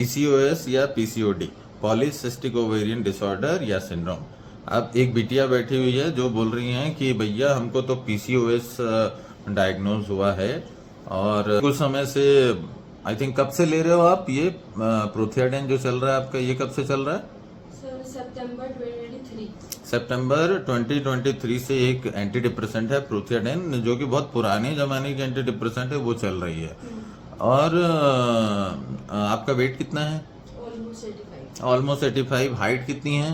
PCOS या PCOD, polycystic ovarian disorder या syndrome. अब एक बिटिया बैठी हुई है जो बोल रही हैं कि भैया हमको तो पीसीओएस डायग्नोज हुआ है और कुछ समय से, आई थिंक कब से ले रहे हो आप ये प्रोथियाडेन जो चल रहा है आपका, ये कब से चल रहा है? सर सितंबर 2023। सितंबर 2023 से एक एंटी डिप्रेसेंट है प्रोथियाडेन, जो कि बहुत पुराने जमाने की एंटी डिप्रेसेंट है, वो चल रही है। और आपका वेट कितना है? ऑलमोस्ट 85। हाइट कितनी है?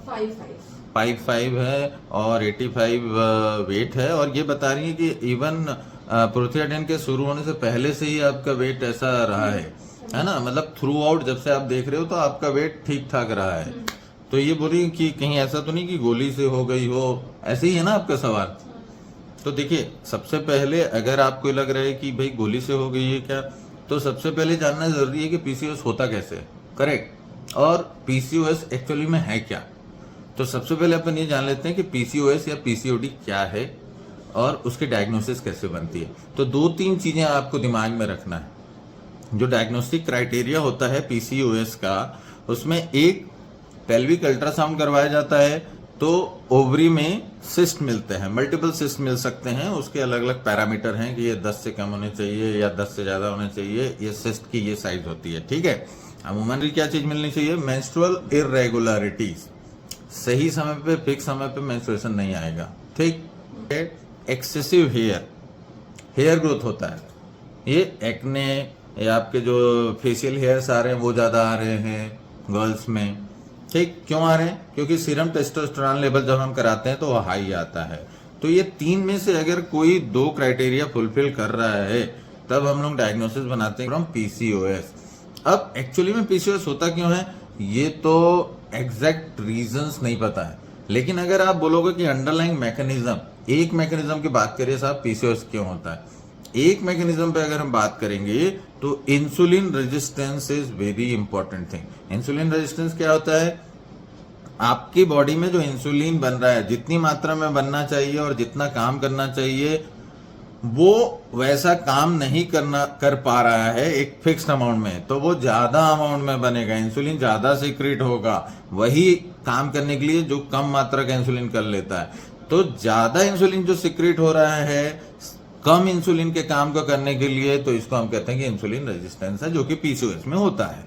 5'5" है और 85 वेट है। और ये बता रही है कि इवन प्रोथियाडेन के शुरू होने से पहले से ही आपका वेट ऐसा रहा है ना? मतलब थ्रू आउट जब से आप देख रहे हो तो आपका वेट ठीक ठाक रहा है। तो ये बोली कि कहीं ऐसा तो नहीं कि गोली से हो गई हो, ऐसे ही है ना आपका सवाल? तो देखिए, सबसे पहले अगर आपको लग रहा है कि भाई गोली से हो गई है क्या, तो सबसे पहले जानना जरूरी है कि पीसीओएस होता कैसे है, करेक्ट? और पीसीओएस एक्चुअली में है क्या? तो सबसे पहले अपन ये जान लेते हैं कि पीसीओएस या पीसीओडी क्या है और उसकी डायग्नोसिस कैसे बनती है। तो 2-3 चीजें आपको दिमाग में रखना है। जो डायग्नोस्टिक क्राइटेरिया होता है पीसीओएस का, उसमें एक पेल्विक अल्ट्रासाउंड करवाया जाता है, तो ओवरी में सिस्ट मिलते हैं, मल्टीपल सिस्ट मिल सकते हैं। उसके अलग अलग पैरामीटर हैं कि ये 10 से कम होने चाहिए या 10 से ज्यादा होने चाहिए। ये सिस्ट की ये साइज होती है, ठीक है। अमूमन क्या चीज मिलनी चाहिए? मेंस्ट्रुअल इरेगुलरिटीज, सही समय पे फिक्स समय पे मेंस्ट्रुएशन नहीं आएगा, ठीक। एक्सेसिव हेयर ग्रोथ होता है, ये एक्ने या आपके जो फेशियल हेयर्स आ रहे हैं वो ज्यादा आ रहे हैं गर्ल्स में, ठीक। क्यों आ रहे हैं? क्योंकि सीरम टेस्टोस्टेरोन लेवल जब हम कराते हैं तो वो हाई आता है। तो ये 3 में से अगर कोई 2 क्राइटेरिया फुलफिल कर रहा है तब हम लोग डायग्नोसिस बनाते हैं फ्रॉम पीसीओएस। अब एक्चुअली में पीसीओएस होता क्यों है, ये तो एग्जैक्ट रीजंस नहीं पता है। लेकिन अगर आप बोलोगे कि अंडरलाइंग मैकेनिज्म, एक मैकेनिज्म की बात करिए साहब, पीसीओएस क्यों होता है, एक मैकेनिज्म पे अगर हम बात करेंगे तो insulin resistance is very important thing. Insulin resistance क्या होता है? आपकी बॉडी में जो इंसुलिन बन रहा है, जितनी मात्रा में बनना चाहिए और जितना काम करना चाहिए, वो वैसा काम नहीं कर पा रहा है एक फिक्स्ड अमाउंट में, तो वो ज्यादा अमाउंट में बनेगा, इंसुलिन ज्यादा सीक्रेट होगा वही काम करने के लिए जो कम मात्रा का इंसुलिन कर लेता है। तो ज्यादा इंसुलिन जो सीक्रेट हो रहा है कम इंसुलिन के काम को करने के लिए, तो इसको हम कहते हैं कि इंसुलिन रेजिस्टेंस है, जो कि पीसीओएस में होता है।